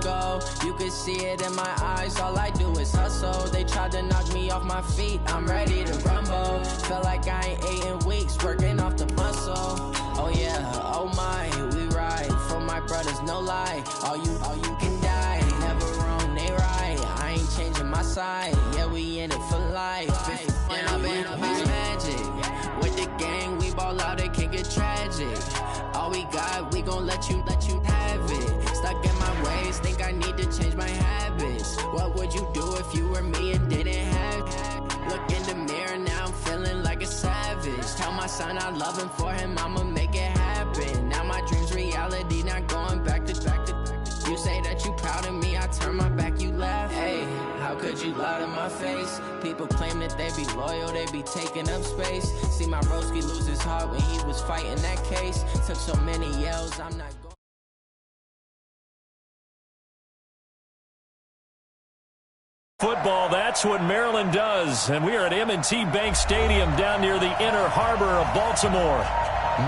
go. You can see it in my eyes, all I do is hustle. They tried to knock me off my feet, I'm ready to rumble. Feel like I ain't ate in weeks, working off the muscle. Oh yeah, oh my, we ride for my brothers, no lie. All you can die, never wrong, they right. I ain't changing my side, yeah, we in it for life. And I've been magic. With the gang, we ball out, it can get tragic. All we got, we gon' let you have it. Stuck in my ways, think I need to change my habits. What would you do if you were me and didn't have it? Look in the mirror, now I'm feeling like a savage. Tell my son I love him, for him I'ma make it happen. Now my dream's reality, not going back to. You say that you proud of me, I turn my back, you laugh. Hey, how could you lie to my face? People claim that they be loyal, they be taking up space. See my broski lose his heart when he was fighting that case. Took so many yells, I'm not going. Football, that's what Maryland does. And we are at M&T Bank Stadium down near the inner harbor of Baltimore.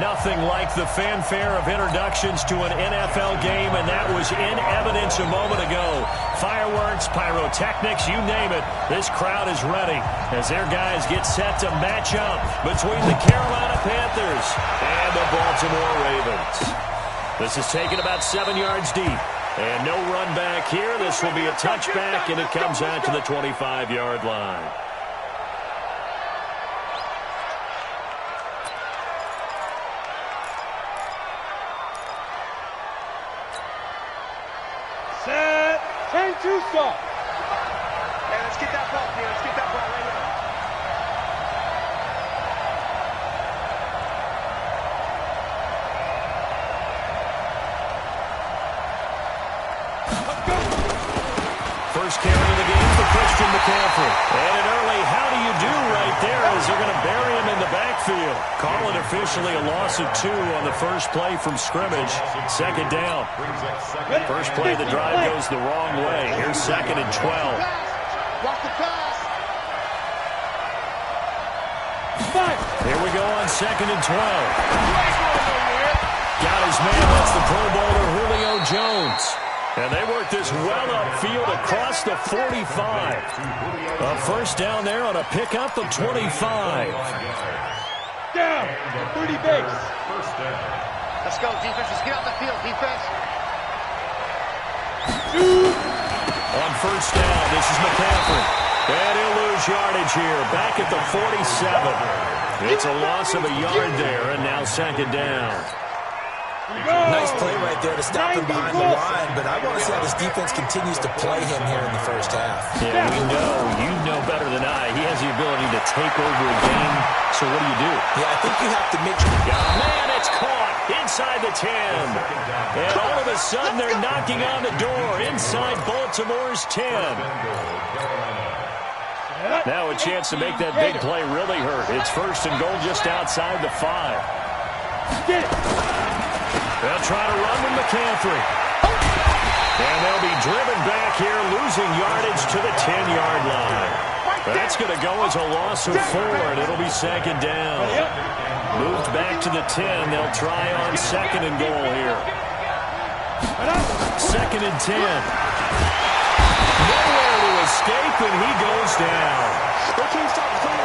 Nothing like the fanfare of introductions to an NFL game, and that was in evidence a moment ago. Fireworks, pyrotechnics, you name it. This crowd is ready as their guys get set to match up between the Carolina Panthers and the Baltimore Ravens. This is taken about 7 yards deep. And no run back here. This will be a touchback, and it comes out to the 25-yard line. Set. 10-2 stop. Hey, let's get that ball here. Let's get that ball right now. First carry of the game for Christian McCaffrey. And an early how do you do right there as they're going to bury him in the backfield. Call it officially a loss of 2 on the first play from scrimmage. Second down. First play of the drive goes the wrong way. Here's 2nd and 12. Watch the pass. Here we go on 2nd and 12. Got his man. That's the Pro Bowler Julio Jones. And they work this well upfield across the 45. A first down there on a pickup of 25. Down. 30 base. Let's go, defense. Let's get on the field, defense. On first down, this is McCaffrey. And he'll lose yardage here. Back at the 47. It's a loss of a yard there, and now 2nd down. Nice play right there to stop him behind the line, but I want to see how this defense continues to play him here in the first half. Yeah, we know. You know better than I. He has the ability to take over a game. So what do you do? Yeah, I think you have to make sure. Oh, man, it's caught inside the 10. And all of a sudden, they're knocking on the door inside Baltimore's 10. Now a chance to make that big play really hurt. It's 1st and goal just outside the 5. Get it. They'll try to run with McCaffrey. And they'll be driven back here, losing yardage to the 10-yard line. That's going to go as a loss of 4, and it'll be 2nd down. Moved back to the 10. They'll try on 2nd and goal here. 2nd and 10. Nowhere to escape, and he goes down.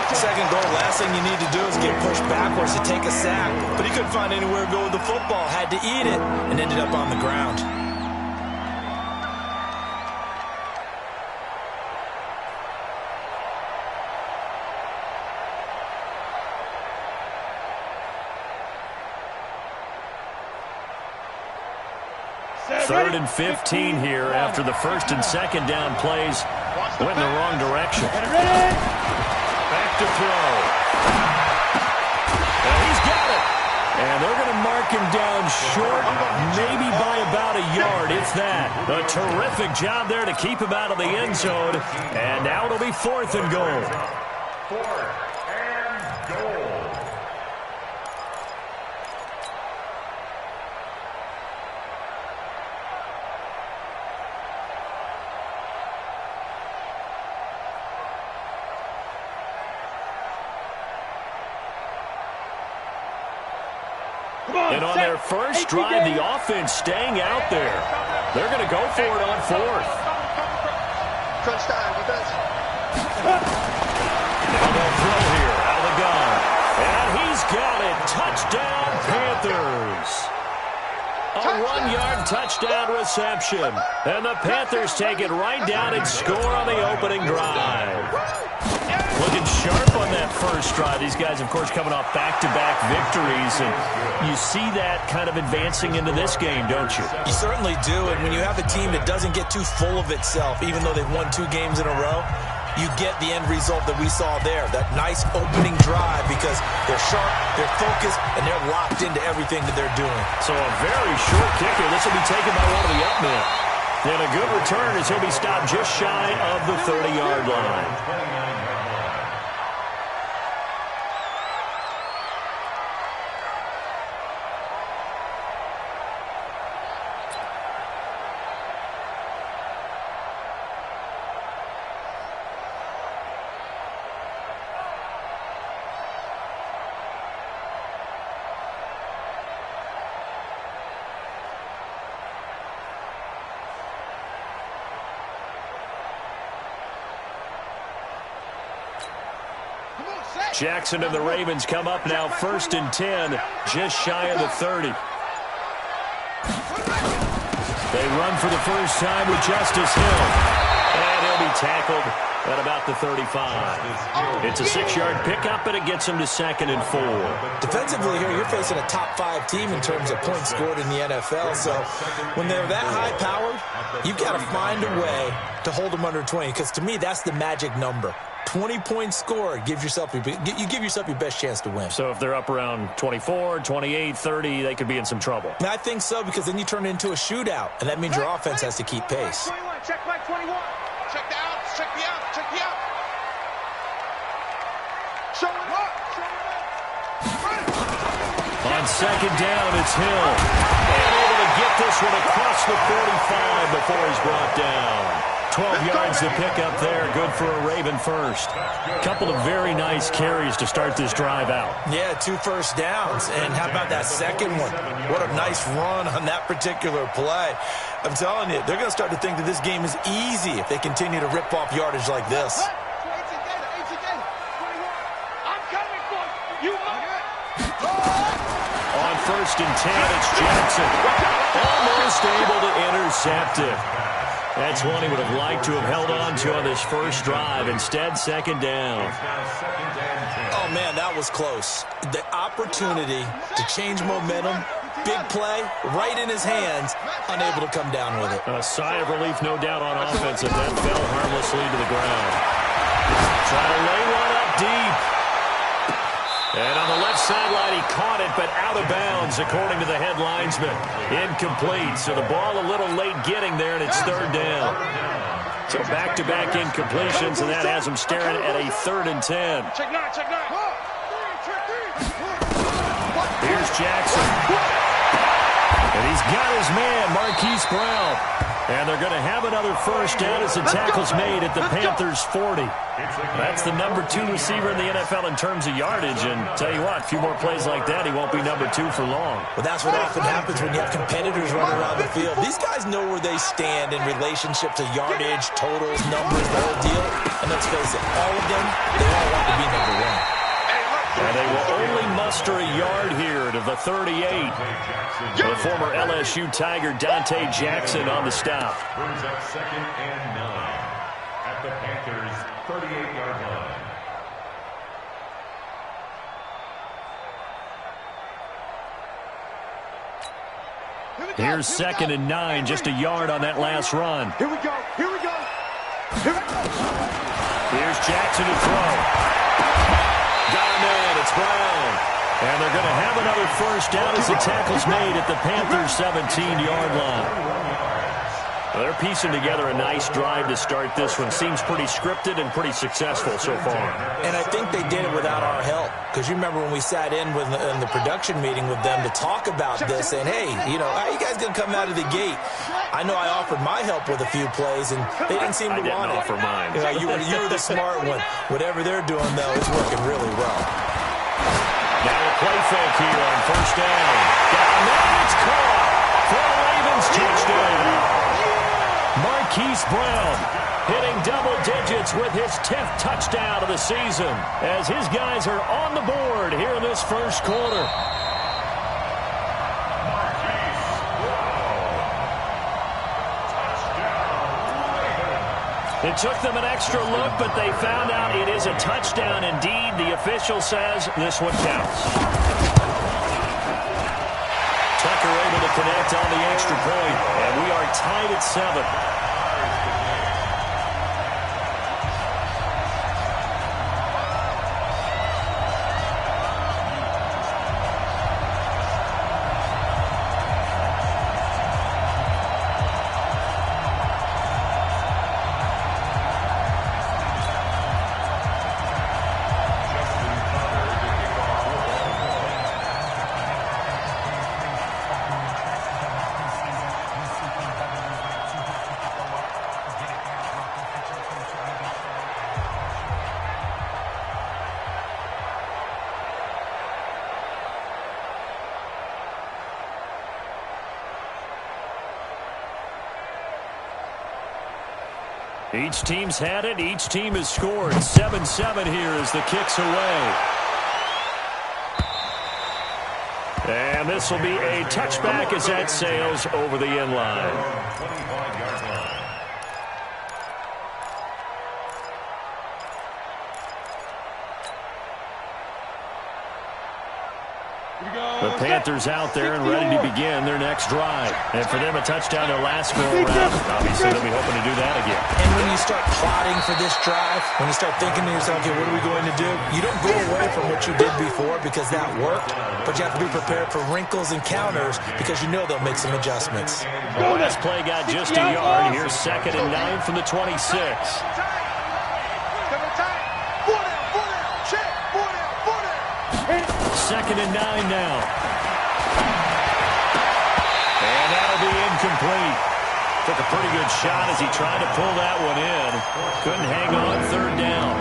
Second goal, last thing you need to do is get pushed backwards to take a sack. But he couldn't find anywhere to go with the football. Had to eat it and ended up on the ground. Third and 15 here after the 1st and 2nd down plays went in the wrong direction. Back to throw. And he's got it. And they're going to mark him down short, maybe by about a yard, if that. A terrific job there to keep him out of the end zone. And now it'll be 4th and goal. 4th and goal. And on their first drive, the offense staying out there. They're going to go for it on fourth. Crunch time, defense. Now they'll throw here out of the gun. And he's got it. Touchdown, Panthers. A 1-yard touchdown reception. And the Panthers take it right down and score on the opening drive. Looking sharp on that first drive. These guys, of course, coming off back-to-back victories. And you see that kind of advancing into this game, don't you? You certainly do. And when you have a team that doesn't get too full of itself, even though they've won 2 games in a row, you get the end result that we saw there, that nice opening drive, because they're sharp, they're focused, and they're locked into everything that they're doing. So a very short kicker. This will be taken by one of the up men. And a good return as he'll be stopped just shy of the 30-yard line. Jackson and the Ravens come up now 1st and 10, just shy of the 30. They run for the first time with Justice Hill. And he'll be tackled at about the 35. It's a 6-yard pickup, and it gets him to 2nd and 4. Defensively here, you're facing a top-5 team in terms of points scored in the NFL. So when they're that high-powered, you've got to find a way to hold them under 20, because to me, that's the magic number. 20 points scored, you give yourself your best chance to win. So if they're up around 24, 28, 30, they could be in some trouble. And I think so, because then you turn it into a shootout, and that means your offense has to keep pace. 21, check back 21. Check the out, check the out, check the out. Show it up, show it up. On 2nd down, it's Hill. And able to get this one across the 45 before he's brought down. 12 yards to pick up there. Good for a Raven first. Couple of very nice carries to start this drive out. Yeah, 2 first downs. And how about that second one? What a nice run on that particular play. I'm telling you, they're going to start to think that this game is easy if they continue to rip off yardage like this. I'm coming for you. On 1st and 10, it's Jackson. Almost able to intercept it. That's one he would have liked to have held on to on this first drive. Instead, 2nd down. Oh, man, that was close. The opportunity to change momentum, big play, right in his hands, unable to come down with it. A sigh of relief, no doubt, on offense if that fell harmlessly to the ground. Try to lay one up deep. And on the left sideline, he caught it, but out of bounds, according to the head linesman. Incomplete, so the ball a little late getting there, and it's 3rd down. So back-to-back incompletions, and that has him staring at a 3rd and 10. Check 9, check 9. Here's Jackson. And he's got his man, Marquise Brown. And they're going to have another first down as the tackle's made at the Panthers' 40. That's the number 2 receiver in the NFL in terms of yardage. And tell you what, a few more plays like that, he won't be number 2 for long. Well, that's what often happens when you have competitors running around the field. These guys know where they stand in relationship to yardage, totals, numbers, the whole deal. And let's face it, all of them, they all want to be number 1. And they will only muster a yard here to the 38. The former LSU Tiger, Dante Jackson, on the stop. Brings up 2nd and 9 at the Panthers' 38-yard line. Here's 2nd and 9, just a yard on that last run. Here we go, here we go. Here's Jackson to throw. Got a man, it's Brown. And they're going to have another first down as the tackle's made at the Panthers' 17-yard line. Well, they're piecing together a nice drive to start this one. Seems pretty scripted and pretty successful so far. And I think they did it without our help. Because you remember when we sat in the production meeting with them to talk about this, saying, hey, you know, how are you guys going to come out of the gate? I know I offered my help with a few plays, and they didn't seem to want it. I didn't offer mine. You know, you were the smart one. Whatever they're doing, though, is working really well. Now a play fake here on 1st down. Got a man, it's caught for a Ravens touchdown. Marquise Brown hitting double digits with his 10th touchdown of the season as his guys are on the board here in this first quarter. It took them an extra look, but they found out it is a touchdown indeed. The official says this one counts. Tucker able to connect on the extra point, and we are tied at 7. Each team's had it. Each team has scored. 7-7 here as the kick's away. And this will be a touchback as that sails over the end line. 25-yard line. The Panthers out there and ready to begin their next drive. And for them, a touchdown their last go-around. Obviously, they'll be hoping to do that again. And when you start plotting for this drive, when you start thinking to yourself, okay, what are we going to do? You don't go away from what you did before because that worked, but you have to be prepared for wrinkles and counters because you know they'll make some adjustments. The last play got just a yard. Here's 2nd and 9 from the 26. Second and 9 now. And that'll be incomplete. Took a pretty good shot as he tried to pull that one in. Couldn't hang on 3rd down.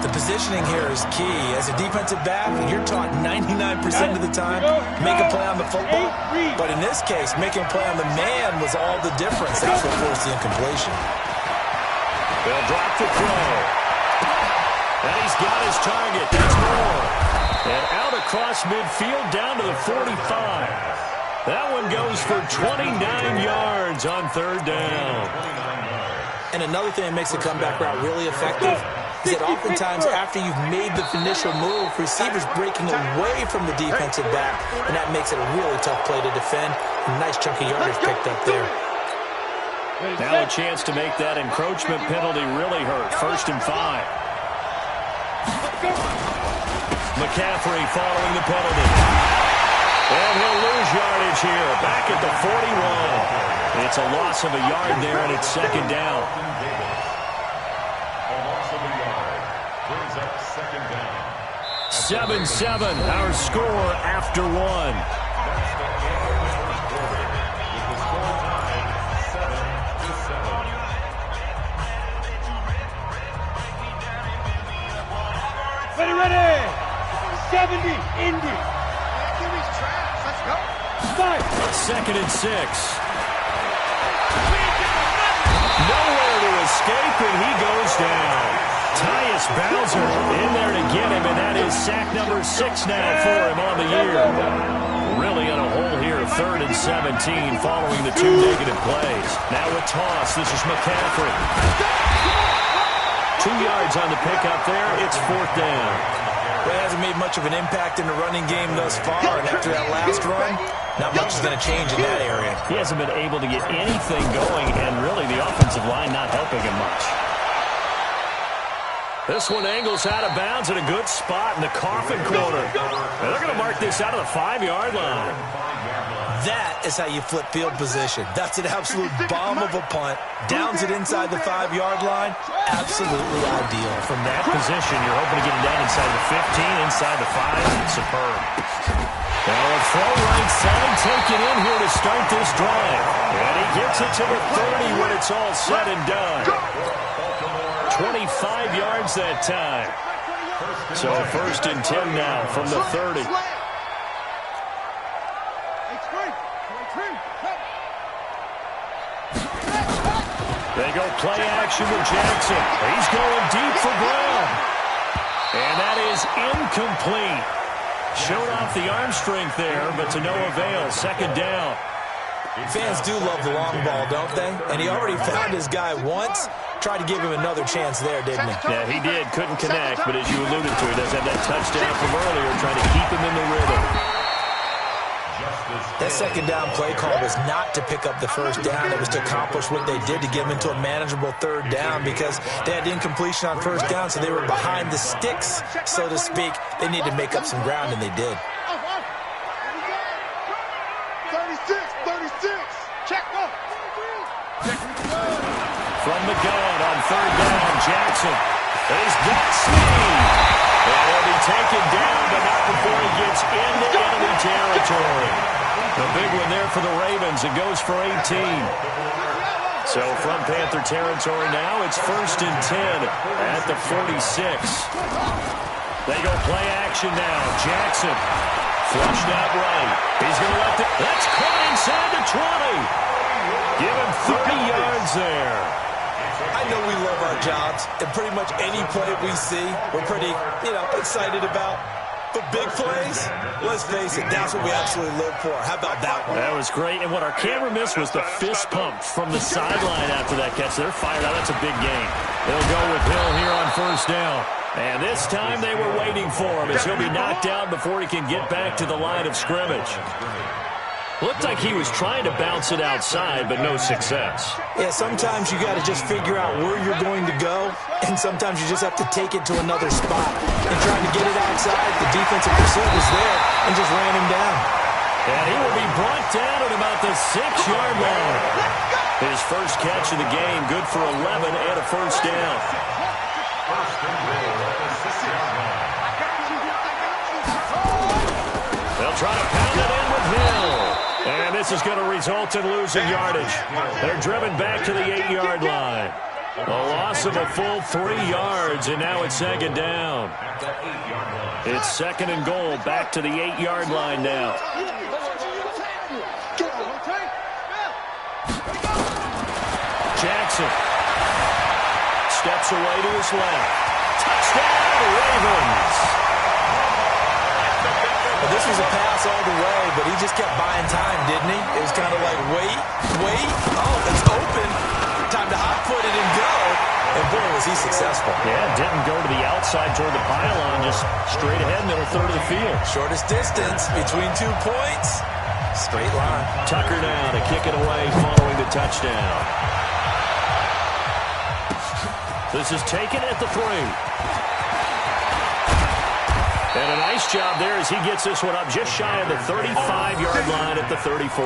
The positioning here is key. As a defensive back, you're taught 99% of the time, make a play on the football. But in this case, making a play on the man was all the difference. That's what forced the incompletion. They'll drop the throw. And he's got his target. That's more. And out across midfield down to the 45. That one goes for 29 yards on 3rd down. And another thing that makes the comeback route really effective is that oftentimes after you've made the initial move, receivers breaking away from the defensive back, and that makes it a really tough play to defend. A nice chunk of yardage picked up there. Now a chance to make that encroachment penalty really hurt. 1st and 5. McCaffrey following the penalty. And he'll lose yardage here. Back at the 41. It's a loss of a yard there, and it's 2nd down. A loss of a yard brings up 2nd down. 7-7, our score after 1. That's the end of the first quarter, with the score tied 7-7. Ready! 70, Indy. Kiwi's trash. Let's go. 2nd and 6. Nowhere to escape, and he goes down. Tyus Bowser in there to get him, and that is sack number 6 now for him on the year. Really in a hole here, 3rd and 17 following the 2 negative plays. Now a toss. This is McCaffrey. 2 yards on the pickup there. It's 4th down. Well, he hasn't made much of an impact in the running game thus far, and after that last run, not much is going to change in that area. He hasn't been able to get anything going, and really the offensive line not helping him much. This one angles out of bounds at a good spot in the coffin corner. And they're going to mark this out of the 5-yard line. That is how you flip field position. That's an absolute bomb of a punt. Downs it inside the 5-yard line. Absolutely ideal. From that position, you're hoping to get him down inside the 15, inside the 5. Superb. Now a throw right side taken in here to start this drive. And he gets it to the 30 when it's all said and done. 25 yards that time. So 1st and 10 now from the 30. They go play action with Jackson. He's going deep for Brown. And that is incomplete. Showed off the arm strength there, but to no avail. Second down. Fans do love the long ball, don't they? And he already found his guy once. Tried to give him another chance there, didn't he? Yeah, he did. Couldn't connect, but as you alluded to, he does have that touchdown from earlier, trying to keep him in the rhythm. That second down play call was not to pick up the first down. It was to accomplish what they did, to get them into a manageable third down, because they had incompletion on first down, so they were behind the sticks, so to speak. They needed to make up some ground, and they did. 36. Check up. From the gun on third down, Jackson. He's got speed. And he'll be taken down, but not before he gets into enemy territory. The big one there for the Ravens. It goes for 18. So from Panther territory now, it's 1st and 10 at the 46. They go play action now. Jackson flushed out right. He's going to let it. That's caught inside the 20. Give him 30 yards there. I know we love our jobs, and pretty much any play we see, we're pretty, excited about. But big plays, let's face it, that's what we absolutely live for. How about that one? That was great, and what our camera missed was the fist pump from the sideline after that catch. They're fired out. That's a big game. They'll go with Hill here on first down. And this time they were waiting for him, as he'll be knocked down before he can get back to the line of scrimmage. Looked like he was trying to bounce it outside, but no success. Yeah, sometimes you got to just figure out where you're going to go, and sometimes you just have to take it to another spot. And trying to get it outside, the defensive pursuit was there and just ran him down. And he will be brought down at about the 6-yard line. His first catch of the game, good for 11 and a first down. They'll try to pound it in with Hill. And this is going to result in losing yardage. They're driven back to the 8-yard line. A loss of a full 3 yards, and now it's second down. It's 2nd and goal, back to the 8-yard line now. Jackson steps away to his left. Touchdown, Ravens! Well, this was a pass all the way, but he just kept buying time, didn't he? It was kind of like, wait. Oh, it's open. Time to hot-foot it and go. And, boy, was he successful. Yeah, didn't go to the outside toward the pylon, just straight ahead, middle third of the field. Shortest distance between 2 points. Straight line. Tucker now to kick it away following the touchdown. This is taken at the 3. And a nice job there as he gets this one up just shy of the 35-yard line at the 34.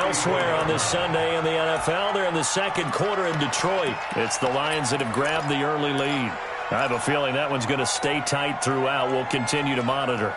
Elsewhere on this Sunday in the NFL, they're in the second quarter in Detroit. It's the Lions that have grabbed the early lead. I have a feeling that one's going to stay tight throughout. We'll continue to monitor.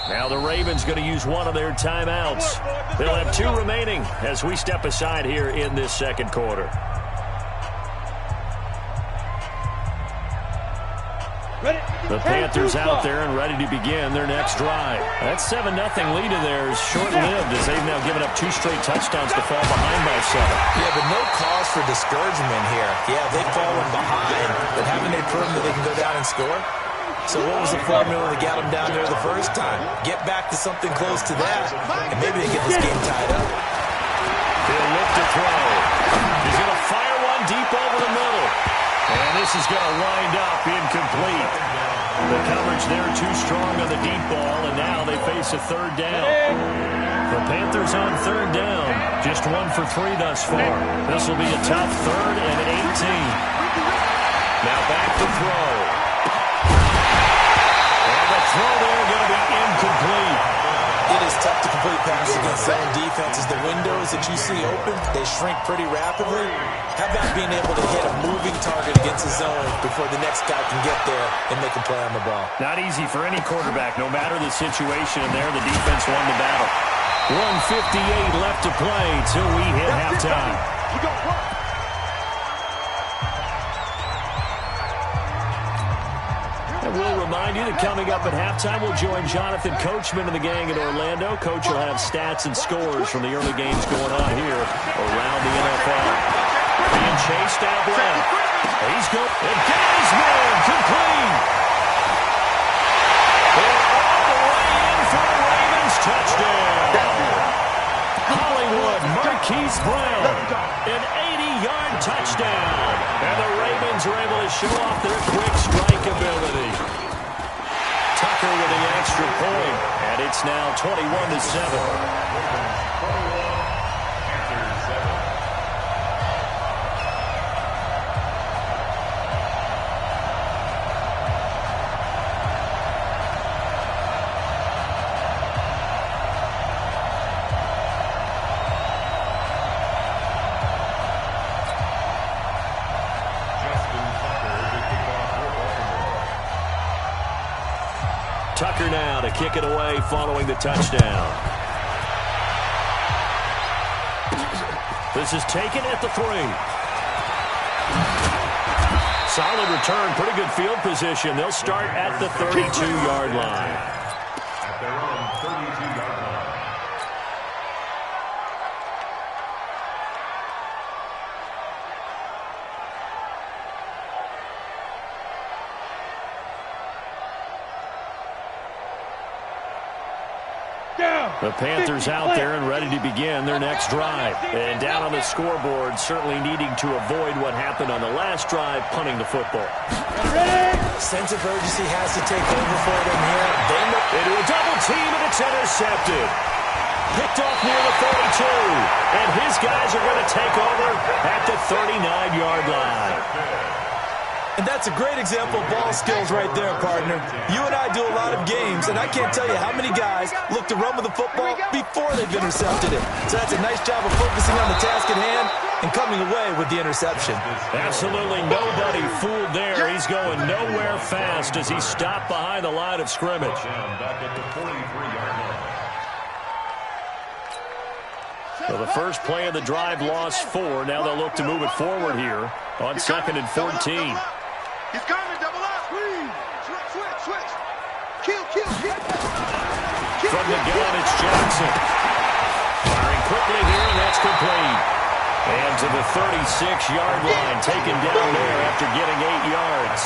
Now the Ravens going to use one of their timeouts. They'll have 2 remaining as we step aside here in this second quarter. The Panthers out there and ready to begin their next drive. That 7-0 lead of theirs short-lived as they've now given up 2 straight touchdowns to fall behind by 7. Yeah, but no cause for discouragement here. Yeah, they've fallen behind, but haven't they proven that they can go down and score? So what was the formula that got them down there the first time? Get back to something close to that, and maybe they get this game tied up. He'll look to throw. He's going to fire one deep over the middle. And this is going to wind up incomplete. The coverage there too strong on the deep ball, and now they face a third down. The Panthers on third down. Just 1 for 3 thus far. This will be a tough 3rd and 18. Now back to throw. And the throw there going to be incomplete. It is tough to complete passes against zone defenses. The windows that you see open, they shrink pretty rapidly. How about being able to hit a moving target against the zone before the next guy can get there and make a play on the ball? Not easy for any quarterback, no matter the situation. And there, the defense won the battle. 1:58 left to play till we hit halftime. And we'll remind you that coming up at halftime, we'll join Jonathan Coachman and the gang in Orlando. Coach will have stats and scores from the early games going on here around the NFL. Being chased out left. He's going. And get his man complete. And all the way in for a Ravens touchdown. Hollywood Marquise Brown. An 80-yard touchdown. And the Ravens are able to show off their quick strike ability. Tucker with the extra point, and it's now 21-7. Tucker now to kick it away following the touchdown. This is taken at the 3. Solid return, pretty good field position. They'll start at the 32-yard line. At their own 32-yard line. The Panthers out there and ready to begin their next drive. And down on the scoreboard, certainly needing to avoid what happened on the last drive, punting the football. Sense of urgency has to take over for them here. They know into a double team, and it's intercepted. Picked off near the 32. And his guys are going to take over at the 39-yard line. And that's a great example of ball skills right there, partner. You and I do a lot of games, and I can't tell you how many guys look to run with the football before they've intercepted it. So that's a nice job of focusing on the task at hand and coming away with the interception. Absolutely nobody fooled there. He's going nowhere fast as he stopped behind the line of scrimmage. Back at the 43-yard line. So the first play of the drive lost 4. Now they'll look to move it forward here on 2nd and 14. He's coming, double up. Switch. Kill. From the gun, it's Jackson. Firing quickly here, and that's complete. And to the 36-yard line, taken down there after getting 8 yards.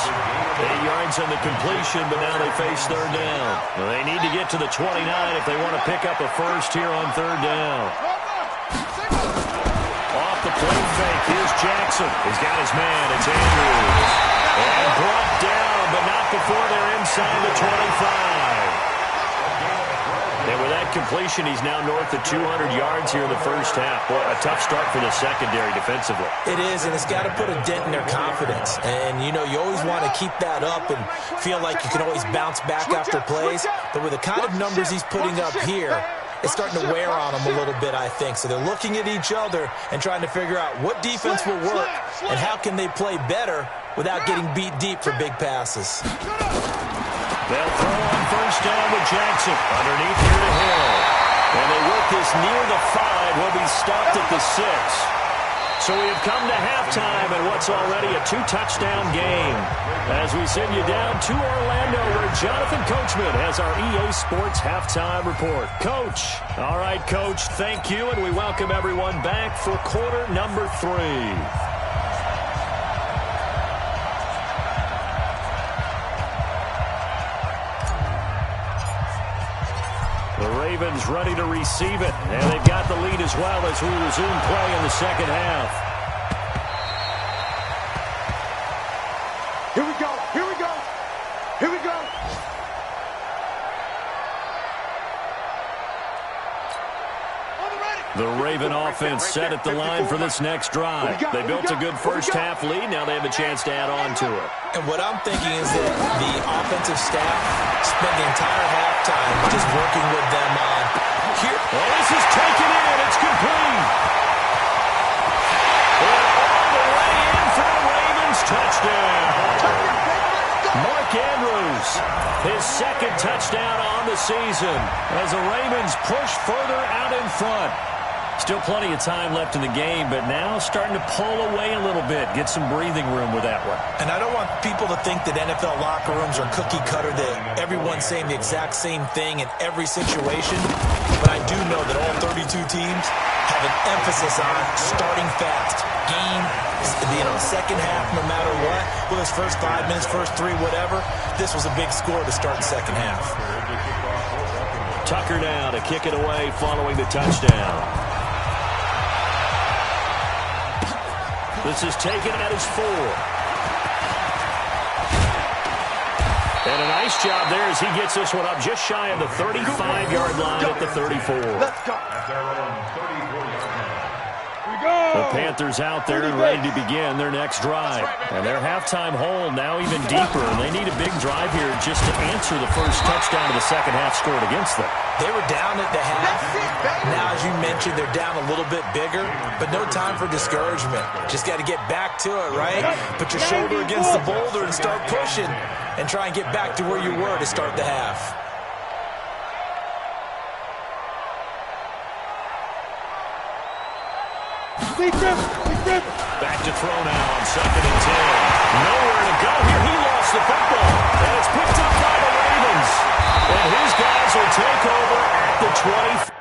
8 yards on the completion, but now they face 3rd down. Well, they need to get to the 29 if they want to pick up a first here on 3rd down. Off the play fake, here's Jackson. He's got his man, it's Andrews. And brought down, but not before they're inside the 25. And with that completion, he's now north of 200 yards here in the first half. Boy, a tough start for the secondary defensively. It is, and it's got to put a dent in their confidence. And, you know, you always want to keep that up and feel like you can always bounce back after plays. But with the kind of numbers he's putting up here, it's starting to wear on them a little bit, I think. So they're looking at each other and trying to figure out what defense will work and how can they play better without getting beat deep for big passes. They'll throw on first down with Jackson. Underneath here to Hill. And they work this near the 5. Will be stopped at the 6. So we have come to halftime and what's already a 2-touchdown game. As we send you down to Orlando where Jonathan Coachman has our EA Sports halftime report. Coach. All right, Coach, thank you, and we welcome everyone back for quarter number 3. The Ravens ready to receive it, and they've got the lead as well as we resume play in the second half. Here we go. On the ready. The Raven offense set at the line for this next drive. They built a good first-half lead. Now they have a chance to add on to it. And what I'm thinking is that the offensive staff spent the entire halftime just working with them on here. Well, this is taken in. It's complete. And all the way in for the Ravens. Touchdown. Mark Andrews, his second touchdown on the season as the Ravens push further out in front. Still plenty of time left in the game, but now starting to pull away a little bit, get some breathing room with that one. And I don't want people to think that NFL locker rooms are cookie cutter, that everyone's saying the exact same thing in every situation. But I do know that all 32 teams have an emphasis on starting fast. Game, second half, no matter what. Well, his first 5 minutes, first 3, whatever. This was a big score to start the second half. Tucker now to kick it away following the touchdown. This is taken at his 4. And a nice job there as he gets this one up just shy of the 35-yard line at the 34. Let's go. The Panthers out there and ready to begin their next drive. And their halftime hole now even deeper. And they need a big drive here just to answer the first touchdown of the second half scored against them. They were down at the half. Now, as you mentioned, they're down a little bit bigger, but no time for discouragement. Just got to get back to it, right? Put your shoulder against the boulder and start pushing and try and get back to where you were to start the half. Back to throw now on 2nd and 10. Nowhere to go here. He lost the football. And it's picked up by the Ravens. And his guys will take over at the 20.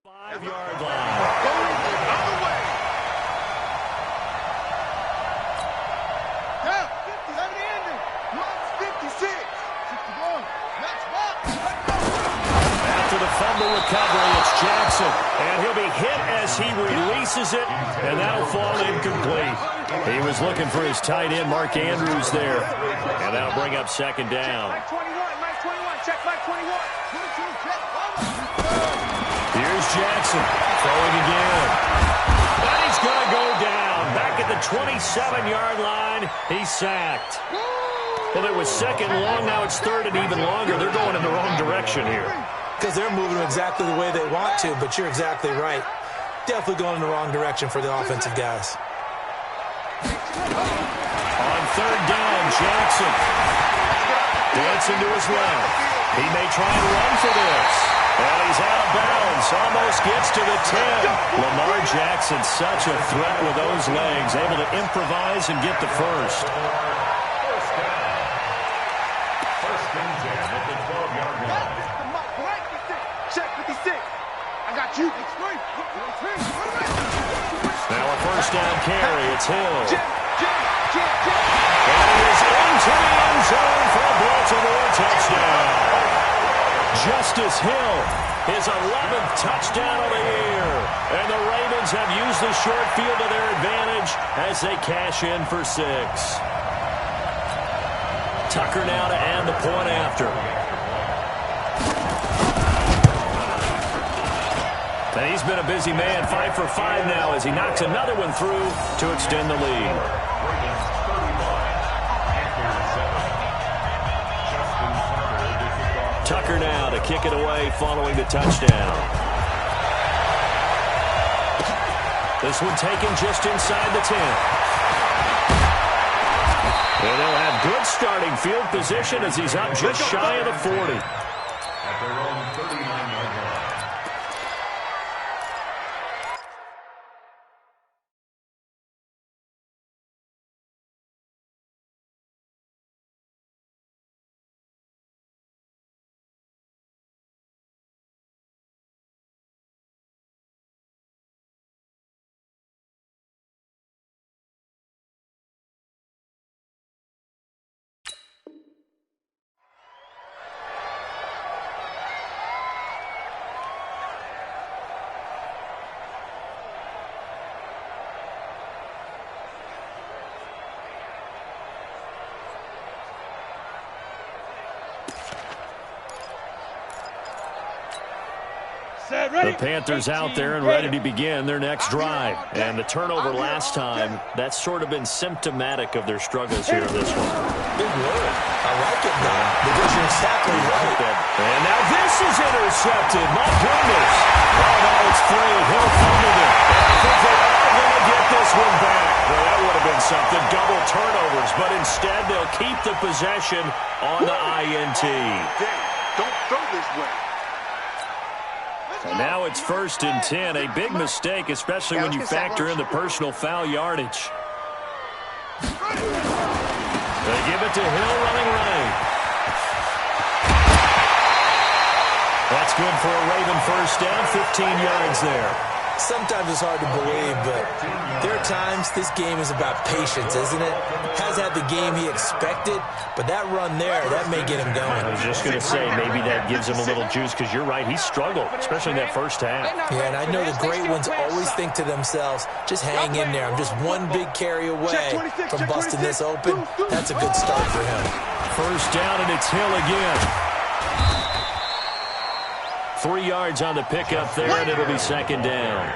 Five-yard line. Down, 50, let it end it. 56, 61, next box. After the fumble recovery, it's Jackson. And he'll be hit as he releases it, and that'll fall incomplete. He was looking for his tight end, Mark Andrews, there. And that'll bring up 2nd down. Mike 21, check Mike 21. 22, check. Here's Jackson throwing again. And he's going to go down. Back at the 27-yard line, he's sacked. Well, it was 2nd and long. Now it's 3rd and even longer. They're going in the wrong direction here. Because they're moving exactly the way they want to, but you're exactly right. Definitely going in the wrong direction for the offensive guys. On third down, Jackson dancing to his left. He may try and run for this. And he's out of bounds. Almost gets to the 10. Lamar Jackson, such a threat with those legs. Able to improvise and get the first. First and 10 at the 12-yard line. Check 56. I got you. Now a first down carry. It's Hill. And he is into the end zone for a Baltimore touchdown. Justice Hill, his 11th touchdown of the year. And the Ravens have used the short field to their advantage as they cash in for 6. Tucker now to add the point after. And he's been a busy man, 5 for 5 now as he knocks another one through to extend the lead. Tucker now to kick it away following the touchdown. This one taken just inside the 10. And they'll have good starting field position as he's up just shy of the 40. At their own 39-yard line. The Panthers out there and ready to begin their next drive. And the turnover last time, that's sort of been symptomatic of their struggles here in this one. Big word. I like it now because you're exactly right. And now this is intercepted. My goodness. Oh, no, it's free. Hill fumbled it. And I think they are going to get this one back. Well, that would have been something. Double turnovers. But instead, they'll keep the possession on the INT. don't throw this way. And now it's 1st and 10. A big mistake, especially when you factor in the personal foul yardage. They give it to Hill running right. That's good for a Raven first down, 15 yards there. Sometimes it's hard to believe, but there are times this game is about patience, isn't it? Has had the game he expected, but that run there, that may get him going. I was just going to say, maybe that gives him a little juice, because you're right, he struggled, especially in that first half. Yeah, and I know the great ones always think to themselves, just hang in there. I'm just one big carry away from busting this open. That's a good start for him. First down, and it's Hill again. 3 yards on the pickup there, and it'll be second down.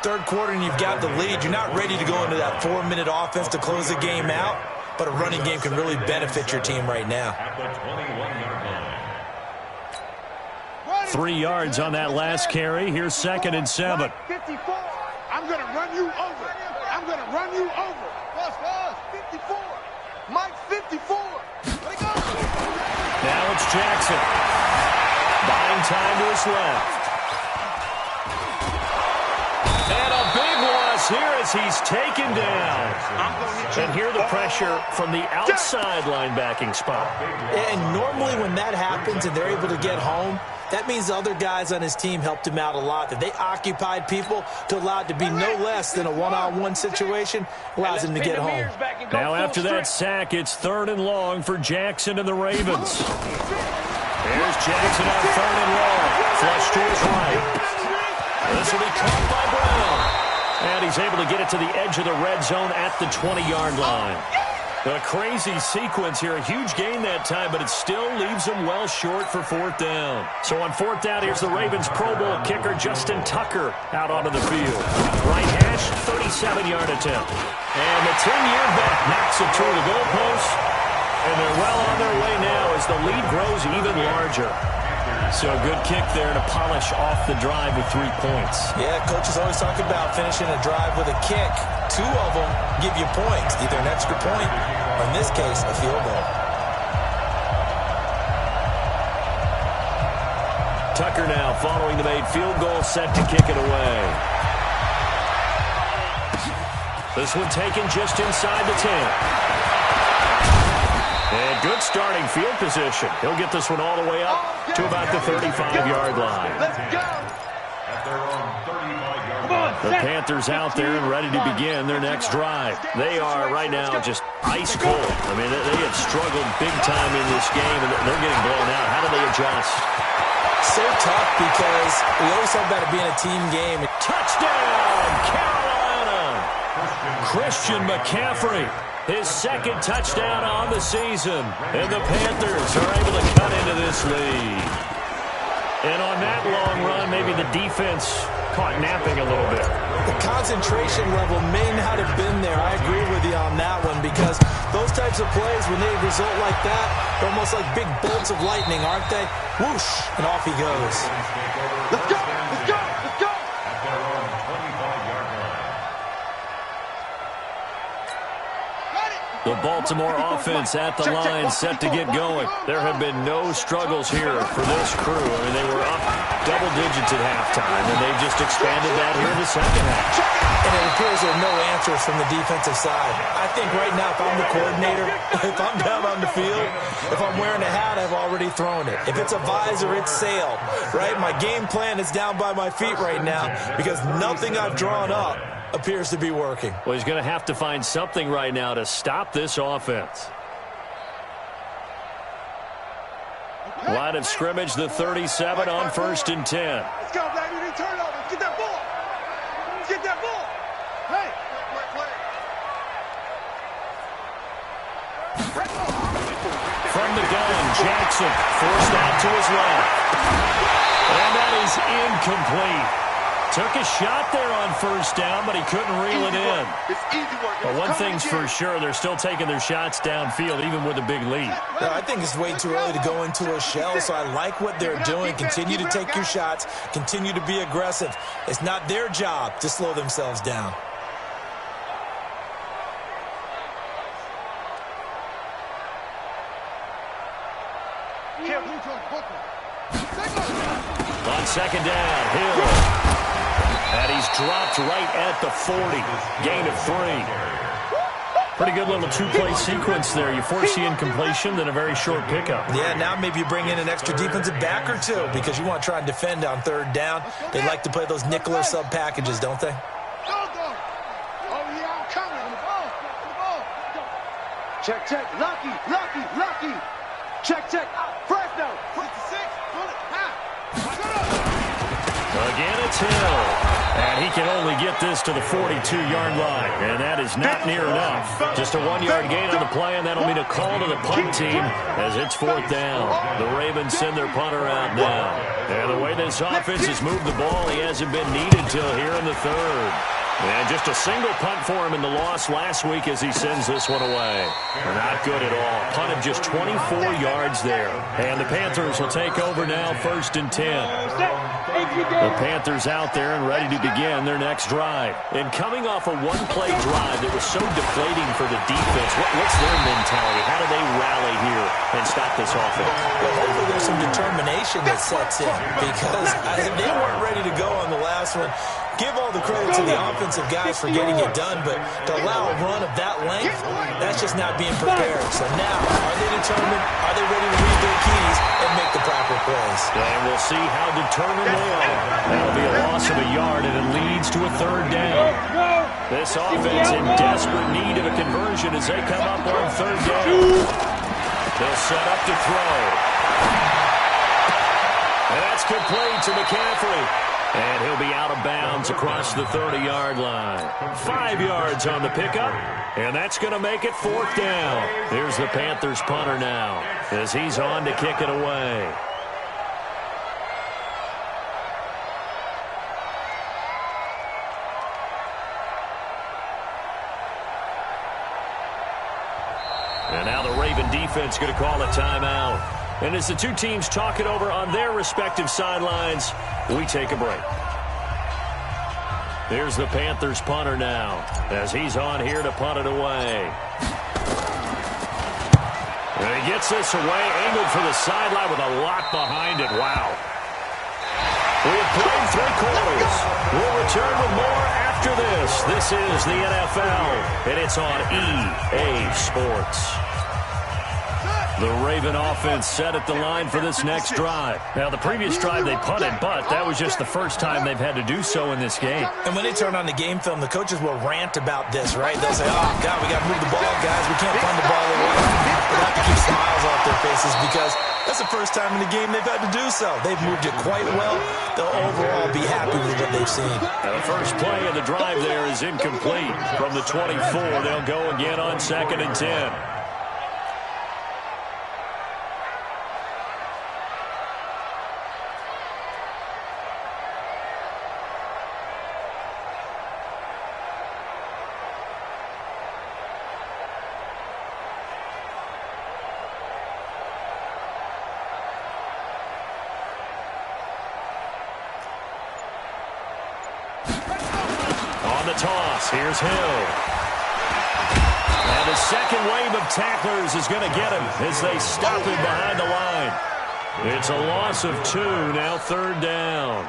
Third quarter, and you've got the lead. You're not ready to go into that 4-minute offense to close the game out, but a running game can really benefit your team right now. At the 21-yard line. 3 yards on that last carry. Here's 2nd and 7. 54. I'm going to run you over. I'm going to run you over. Fast. 54. Mike, 54. Let it go. Now it's Jackson. Buying time to his left. And a big loss here as he's taken down. And here the pressure from the outside linebacking spot. And normally when that happens and they're able to get home, that means the other guys on his team helped him out a lot. That they occupied people to allow it to be no less than a one-on-one situation, allows him to get home. Now after that sack, it's 3rd and long for Jackson and the Ravens. Here's Jackson on 3rd and long. Flush to his right. This will be caught by Brown. And he's able to get it to the edge of the red zone at the 20-yard line. A crazy sequence here. A huge gain that time, but it still leaves him well short for 4th down. So on 4th down, here's the Ravens Pro Bowl kicker Justin Tucker out onto the field. Right hash, 37-yard attempt. And the 10-year vet knocks it through the goalpost. And they're well on their way now as the lead grows even larger. So a good kick there to polish off the drive with 3 points. Yeah, coaches always talk about finishing a drive with a kick. 2 of them give you points, either an extra point or, in this case, a field goal. Tucker now following the made field goal, set to kick it away. This one taken just inside the 10. And good starting field position. He'll get this one all the way up to about the 35-yard line. Let's go. The Panthers out there and ready to begin their next drive. They are right now just ice cold. I mean, they have struggled big time in this game, and they're getting blown out. How do they adjust? So tough because we always talk about it being a team game. Touchdown, Carolina! Christian McCaffrey. His second touchdown on the season. And the Panthers are able to cut into this lead. And on that long run, maybe the defense caught napping a little bit. The concentration level may not have been there. I agree with you on that one because those types of plays, when they result like that, they're almost like big bolts of lightning, aren't they? Whoosh, and off he goes. Let's go. Let's go. Let's go. The Baltimore offense at the line, set to get going. There have been no struggles here for this crew. I mean, they were up double digits at halftime, and they've just expanded that here in the second half. And it appears there are no answers from the defensive side. I think right now, if I'm the coordinator, if I'm down on the field, if I'm wearing a hat, I've already thrown it. If it's a visor, it's sailed, right? My game plan is down by my feet right now because nothing I've drawn up appears to be working. Well, he's going to have to find something right now to stop this offense. Line of scrimmage, the 37 on 1st and 10. Let's go, baby. We turn over. Get that ball. Get that ball. Hey. From the gun, Jackson forced out to his left. And that is incomplete. Took a shot there on 1st down, but he couldn't reel it in. It's easy work. But one thing's for sure, they're still taking their shots downfield, even with a big lead. No, I think it's way too early to go into a shell, so I like what they're doing. Continue to take your shots. Continue to be aggressive. It's not their job to slow themselves down. On 2nd down, Hill. And he's dropped right at the 40. Gain of 3. Pretty good little 2-play sequence there. You force the incompletion, then a very short pickup. Yeah, now maybe you bring in an extra defensive back or two because you want to try and defend on 3rd down. They like to play those nickel or sub packages, don't they? Check, check. Lucky. Check, check. Fresno. 56. Again, it's Hill. And he can only get this to the 42-yard line. And that is not near enough. Just a 1-yard gain on the play, and that'll mean a call to the punt team as it's 4th down. The Ravens send their punter out now. And the way this offense has moved the ball, he hasn't been needed till here in the 3rd. And just a single punt for him in the loss last week as he sends this one away. Not good at all. Punt of just 24 yards there. And the Panthers will take over now, 1st and 10. The Panthers out there and ready to begin their next drive. And coming off a 1-play drive that was so deflating for the defense, what's their mentality? How do they rally here and stop this offense? Well, hopefully there's some determination that sets in because they weren't ready to go on the last one. Give all the credit to the offensive guys for getting it done, but to allow a run of that length, that's just not being prepared. So now, are they determined? Are they ready to read their keys and make the proper plays? And we'll see how determined they are. That'll be a loss of a yard, and it leads to a 3rd down. This offense in desperate need of a conversion as they come up on 3rd down. They'll set up to throw. And that's complete to McCaffrey. And he'll be out of bounds across the 30-yard line. 5 yards on the pickup, and that's going to make it 4th down. Here's the Panthers punter now as he's on to kick it away. And now the Raven defense going to call a timeout. And as the two teams talk it over on their respective sidelines, we take a break. Here's the Panthers punter now as he's on here to punt it away. And he gets this away, angled for the sideline with a lot behind it. Wow. We have played 3 quarters. We'll return with more after this. This is the NFL, and it's on EA Sports. The Raven offense set at the line for this next drive. Now, the previous drive they punted, but that was just the first time they've had to do so in this game. And when they turn on the game film, the coaches will rant about this, right? They'll say, oh, God, we got to move the ball, guys. We can't punt the ball away. They have to keep smiles off their faces because that's the first time in the game they've had to do so. They've moved it quite well. They'll overall be happy with what they've seen. Now, the first play of the drive there is incomplete. From the 24, they'll go again on 2nd and 10. Toss. Here's Hill. And the second wave of tacklers is going to get him as they stop him behind the line. It's a loss of 2, now 3rd down.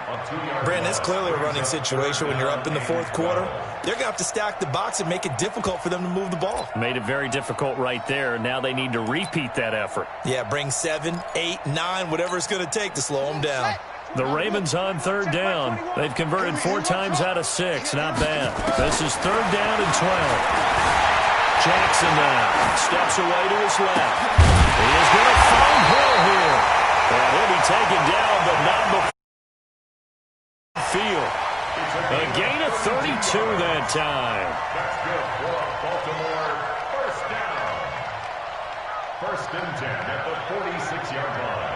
Brandon, it's clearly a running situation when you're up in the 4th quarter. They're going to have to stack the box and make it difficult for them to move the ball. Made it very difficult right there. Now they need to repeat that effort. Yeah, bring 7, 8, 9, whatever it's going to take to slow them down. The Ravens on 3rd down. They've converted 4 times out of 6. Not bad. This is 3rd down and 12. Jackson now steps away to his left. He is going to find Hill here. And he'll be taken down, but not before the field. A gain of 32 that time. That's good for Baltimore. First down. 1st and 10 at the 46-yard line.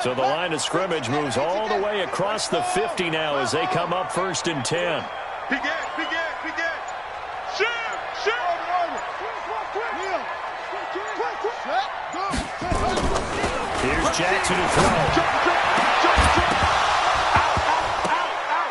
So the line of scrimmage moves all the way across the 50 now as they come up 1st and 10. Begin. Shoot. Here's Jackson to throw.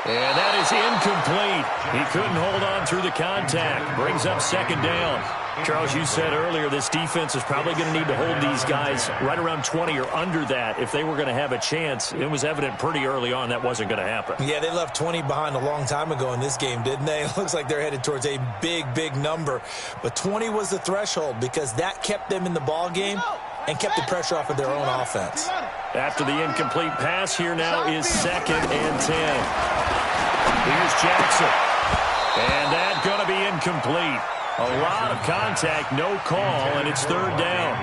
And that is incomplete. He couldn't hold on through the contact. Brings up 2nd down. Charles, you said earlier this defense is probably going to need to hold these guys right around 20 or under that if they were going to have a chance. It was evident pretty early on that wasn't going to happen. Yeah, they left 20 behind a long time ago in this game, didn't they? It looks like they're headed towards a big number. But 20 was the threshold because that kept them in the ball game and kept the pressure off of their own offense. After the incomplete pass, here now is 2nd and 10. Here's Jackson. And that's going to be incomplete. A lot of contact, no call, and it's 3rd down.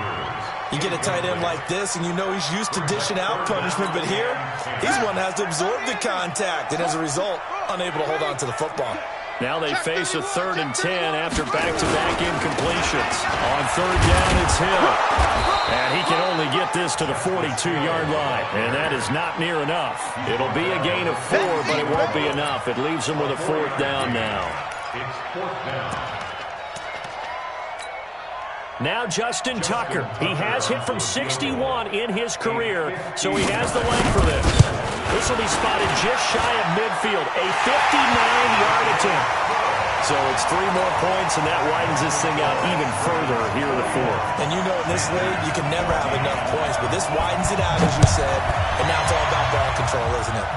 You get a tight end like this, and you know he's used to dishing out punishment, but here, he's one that has to absorb the contact, and as a result, unable to hold on to the football. Now they face a 3rd and 10 after back-to-back incompletions. On 3rd down, it's Hill. And he can only get this to the 42-yard line, and that is not near enough. It'll be a gain of 4, but it won't be enough. It leaves him with a 4th down now. It's 4th down. Now Justin Tucker. He has hit from 61 in his career, so he has the length for this. This will be spotted just shy of midfield, a 59-yard attempt. So it's 3 more points, and that widens this thing out even further here in the 4th. And you know in this league, you can never have enough points, but this widens it out, as you said, and now it's all about ball control, isn't it?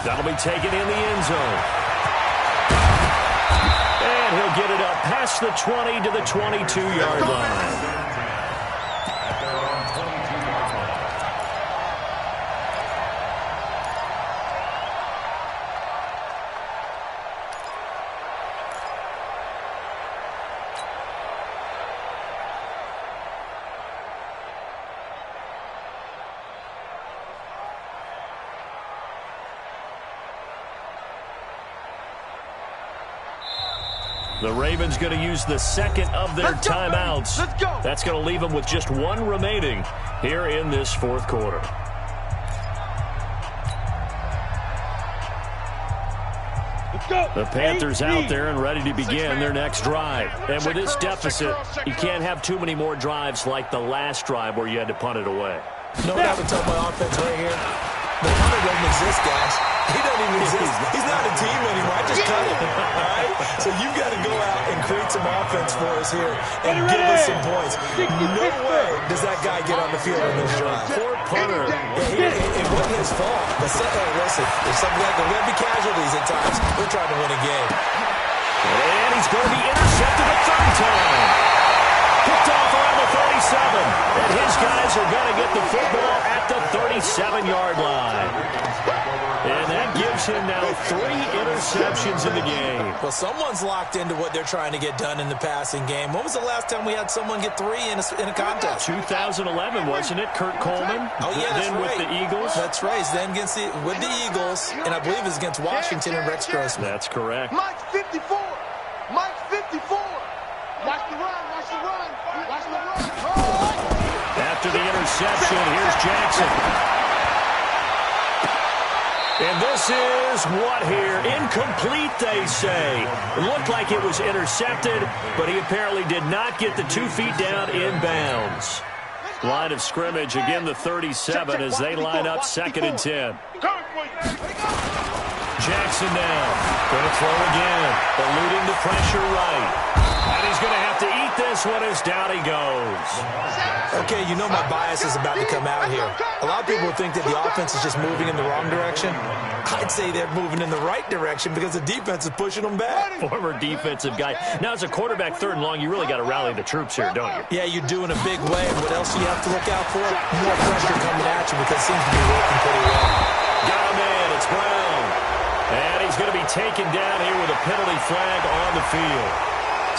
That'll be taken in the end zone. And he'll get it up past the 20 to the 22-yard line. The Ravens going to use the second of their timeouts. Let's go. That's going to leave them with just one remaining here in this fourth quarter. The Panthers out there and ready to begin their next drive. And with this deficit, you can't have too many more drives like the last drive where you had to punt it away. No doubt to tell my offense right here. The punter doesn't exist, guys. He doesn't even exist. He's not a team anymore. I just cut it. All right? So you've got to go out and create some offense for us here and give us some points. No way does that guy get on the field in this drive. Poor punter. It wasn't his fault. But listen, there's something like there's going to be casualties at times. We're trying to win a game. And he's going to be intercepted a third time. Picked off around the 37. And his guys are going to get the football at the 37-yard line. And that gives him now 3 interceptions in the game. Well, someone's locked into what they're trying to get done in the passing game. When was the last time we had someone get 3 in a contest? 2011, wasn't it? Kurt Coleman? Oh, yeah, that's then right. with the Eagles? That's right. Then with the Eagles, and I believe it's against Washington and Rex Grossman. That's correct. Mike's 54. Mike's 54. Watch the run. Watch the run. Watch the run. Oh! After the interception, here's Jackson. And this is what here? Incomplete, they say. It looked like it was intercepted, but he apparently did not get the 2 feet down in bounds. Line of scrimmage, again the 37 as they line up 2nd and 10. Jackson now. Going to throw again. Eluding the pressure right. And he's going to have to eat this one as down he goes. Okay, you know my bias is about to come out here. A lot of people think that the offense is just moving in the wrong direction. I'd say they're moving in the right direction because the defense is pushing them back. Former defensive guy. Now, as a quarterback 3rd and long, you really got to rally the troops here, don't you? Yeah, you do in a big way. What else do you have to look out for? More pressure coming at you because it seems to be working pretty well. Got a man. It's Brown. And he's going to be taken down here with a penalty flag on the field.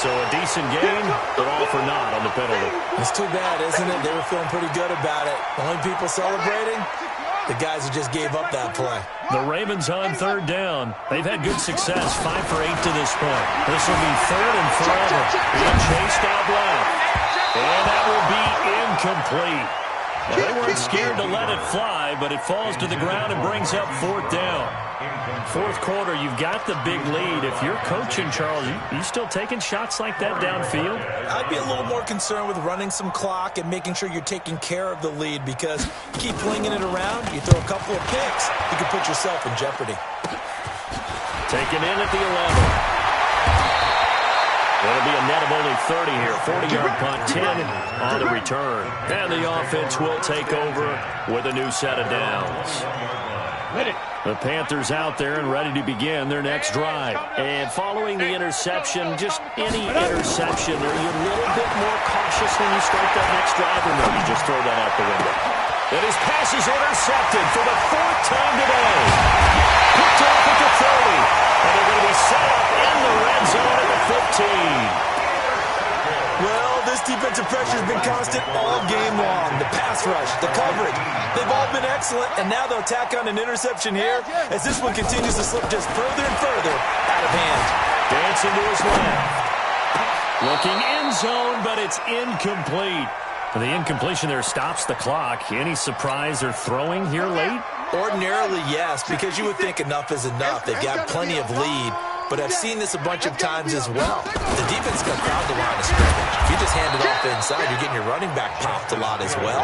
So a decent game, but all for naught on the penalty. It's too bad, isn't it? They were feeling pretty good about it. The only people celebrating, the guys who just gave up that play. The Ravens on 3rd down. They've had good success, 5 for 8 to this point. This will be 3rd and forever. Being chased out left. And that will be incomplete. Now, they weren't scared to let it fly, but it falls to the ground and brings up 4th down. 4th quarter, you've got the big lead. If you're coaching, Charles, you still taking shots like that downfield? I'd be a little more concerned with running some clock and making sure you're taking care of the lead because you keep flinging it around, you throw a couple of picks, you can put yourself in jeopardy. Taken in at the 11. It'll be a net of only 30 here. 40-yard punt, 10 on the return. And the offense will take over with a new set of downs. The Panthers out there and ready to begin their next drive. And following the interception, just any interception, are you a little bit more cautious when you start that next drive, or no, you just throw that out the window? And his pass is intercepted for the 4th time today. Picked off at the 30. And they're going to be set up in the red zone at the 15. Well, this defensive pressure has been constant all game long. The pass rush, the coverage, they've all been excellent, and now they'll tack on an interception here as this one continues to slip just further and further out of hand. Dancing to his left. Looking end zone, but it's incomplete. The incompletion there stops the clock. Any surprise they're throwing here late? Ordinarily, yes, because you would think enough is enough. They've got plenty of lead, but I've seen this a bunch of times as well. The defense got crowd the line of scrimmage. If you just hand it off inside, you're getting your running back popped a lot as well.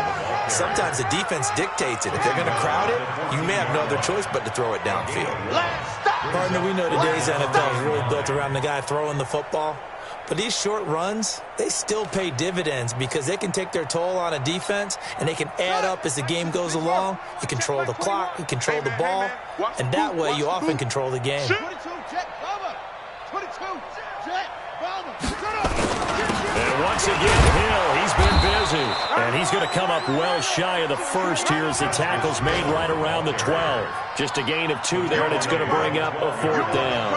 Sometimes the defense dictates it. If they're going to crowd it, you may have no other choice but to throw it downfield. Partner, we know today's NFL is really built around the guy throwing the football. But these short runs, they still pay dividends because they can take their toll on a defense and they can add up as the game goes along. You control the clock, you control the ball, and that way you often control the game. And once again, Hill, he's been busy. And he's going to come up well shy of the first here as the tackle's made right around the 12. Just a gain of 2 there, and it's going to bring up a 4th down.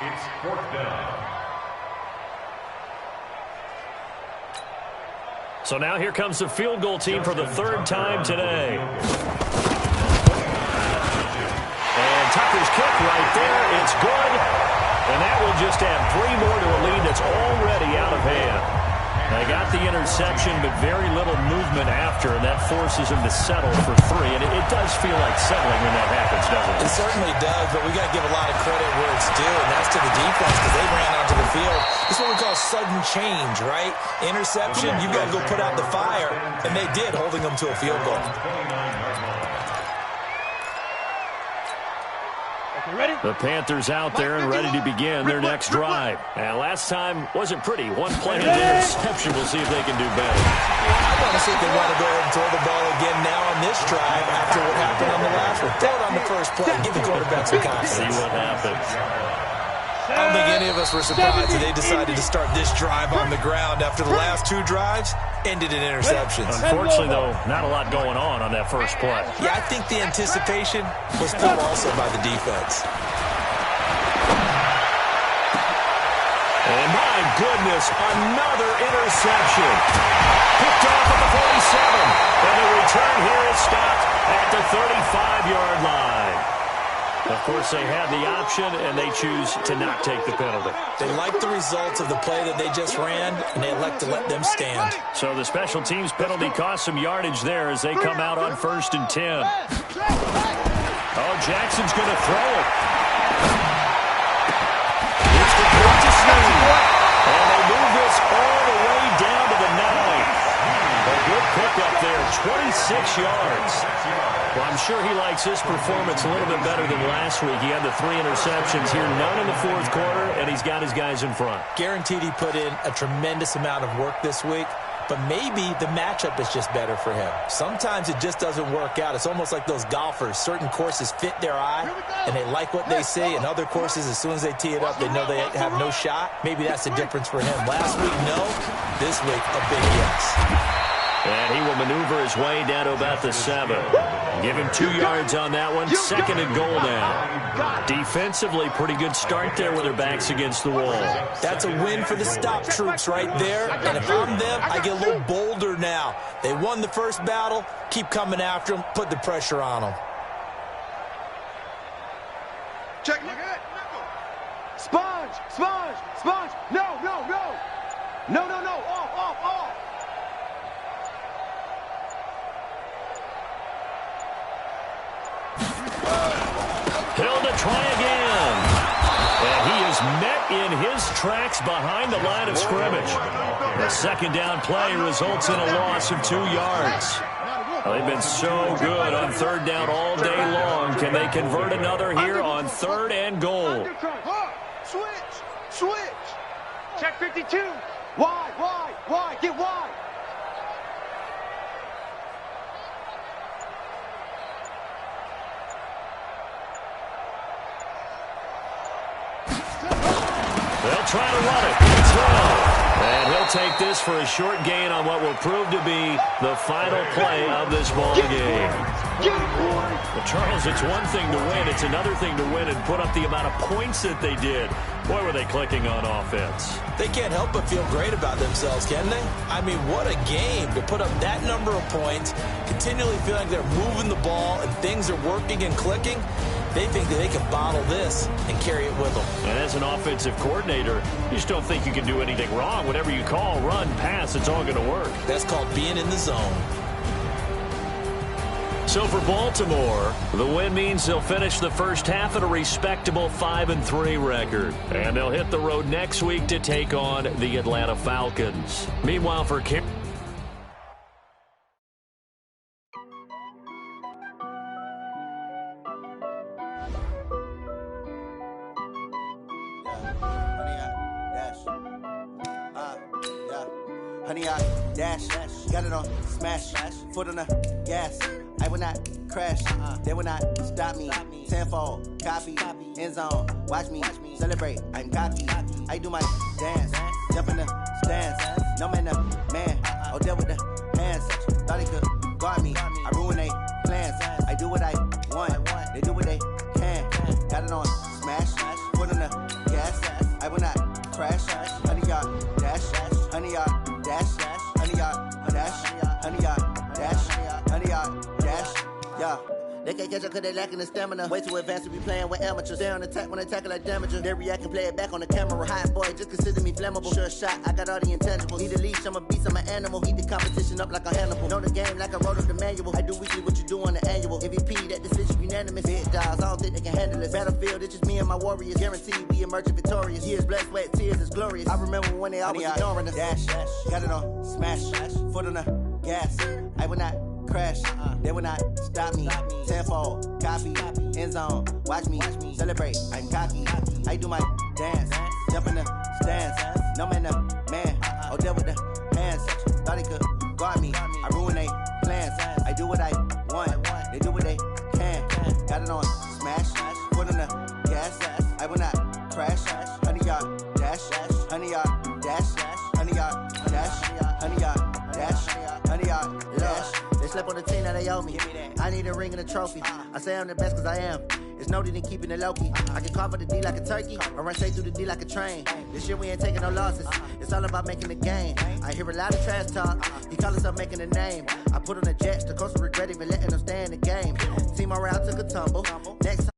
It's 4th down. So now here comes the field goal team for the 3rd time today. And Tucker's kick right there. It's good. And that They just add 3 more to a lead that's already out of hand. They got the interception, but very little movement after, and that forces them to settle for 3. And it does feel like settling when that happens, doesn't it? It certainly does, but we got to give a lot of credit where it's due, and that's to the defense because they ran onto the field. This is what we call sudden change, right? Interception, you've got to go put out the fire, and they did, holding them to a field goal. The Panthers out there and ready to begin their next drive. And last time wasn't pretty. 1 play and interception. We'll see if they can do better. I want to see if they want to go ahead and throw the ball again now on this drive after what happened on the last one. Throw it on the first play. Give the quarterback some confidence. See what happens. I don't think any of us were surprised that they decided to start this drive on the ground after the last 2 drives ended in interceptions. Unfortunately, though, not a lot going on that first play. Yeah, I think the anticipation was felt also by the defense. And my goodness, another interception. Picked off at the 47. And the return here is stopped at the 35-yard line. Of course, they have the option, and they choose to not take the penalty. They like the results of the play that they just ran, and they elect to let them stand. So the special teams penalty cost some yardage there as they come out on 1st and 10. Oh, Jackson's going to throw it. It's the point to Sneed. And they move this all the way down to the 9. A good pickup there, 26 yards. Well, I'm sure he likes his performance a little bit better than last week. He had the 3 interceptions here, none in the 4th quarter, and he's got his guys in front. Guaranteed he put in a tremendous amount of work this week, but maybe the matchup is just better for him. Sometimes it just doesn't work out. It's almost like those golfers. Certain courses fit their eye, and they like what they see, and other courses, as soon as they tee it up, they know they have no shot. Maybe that's the difference for him. Last week, no. This week, a big yes. And he will maneuver his way down to about the 7. Give him 2 yards on that one. 2nd and goal now. Defensively, pretty good start there with their backs against the wall. That's a win for the stop troops right there. And if I'm them, I get a little bolder now. They won the first battle. Keep coming after them. Put the pressure on them. Check it. Sponge, sponge, sponge. No, no, no. No, no, no. Off, off, off. Hill to try again. And he is met in his tracks behind the line of scrimmage. The 2nd down play results in a loss of 2 yards. They've been so good on 3rd down all day long. Can they convert another here on 3rd and goal? Switch, switch. Check 52. Wide, get wide. They'll try to run it. Throw. And he'll take this for a short gain on what will prove to be the final play of this ball game. Well, Charles, it's one thing to win. It's another thing to win and put up the amount of points that they did. Boy, were they clicking on offense. They can't help but feel great about themselves, can they? I mean, what a game to put up that number of points, continually feeling like they're moving the ball and things are working and clicking. They think that they can bottle this and carry it with them. And as an offensive coordinator, you just don't think you can do anything wrong. Whatever you call, run, pass, it's all going to work. That's called being in the zone. So for Baltimore, the win means they'll finish the first half at a respectable 5-3 record. And they'll hit the road next week to take on the Atlanta Falcons. Meanwhile, for Honey, I dash, got it on smash, foot on the gas. I will not crash, they will not stop me. Tenfold, copy, end zone, watch me celebrate. I'm cocky, I do my dance, jump in the stands. No man, man, I'll deal with the hands. Thought he could guard me, I ruin they plans. I do what I want, they do what they can. Got it on smash, foot on the gas. I will not crash, honey, y'all dash, honey, y'all dash, honey, y'all dash, honey, y'all dash, honey, y'all dash, yeah. They can't catch up cause they lacking the stamina. Way too advanced to be playing with amateurs. Stay on attack when they tackle like damager. They react and play it back on the camera. Hot boy, just consider me flammable. Sure shot, I got all the intangibles. Need a leash, I'm a beast, I'm an animal. Heat the competition up like a Hannibal. Know the game like I wrote up the manual. I do weekly what you do on the annual. MVP, that decision unanimous. Big dogs, I don't think they can handle it. Battlefield, it's just me and my warriors. Guaranteed we emerging victorious. Years, blood, sweat, tears is glorious. I remember when they always ignoring us. Dash, got it on, smash, foot on the gas. I will not crash, they will not stop me. Tenfold, copy, end zone, watch me celebrate. I'm cocky, I do my dance, jump in the stands. No man, man, oh there with the hands. Thought he could guard me, I ruin they plans. I do what I want, they do what they can. Got it on, smash, foot on the gas. I will not crash, 100-yard dash, 100-yard dash, 100-yard dash, 100-yard dash, 100-yard dash. They slept on the team that they owe me. I need a ring and a trophy. I say I'm the best cause I am. It's noted in keeping it low-key. I can carve up the D like a turkey or run straight through the D like a train. This year we ain't taking no losses. It's all about making the game. I hear a lot of trash talk. He call himself making a name. I put on the Jets. The coach will regret even letting them stay in the game. Team morale took a tumble. Next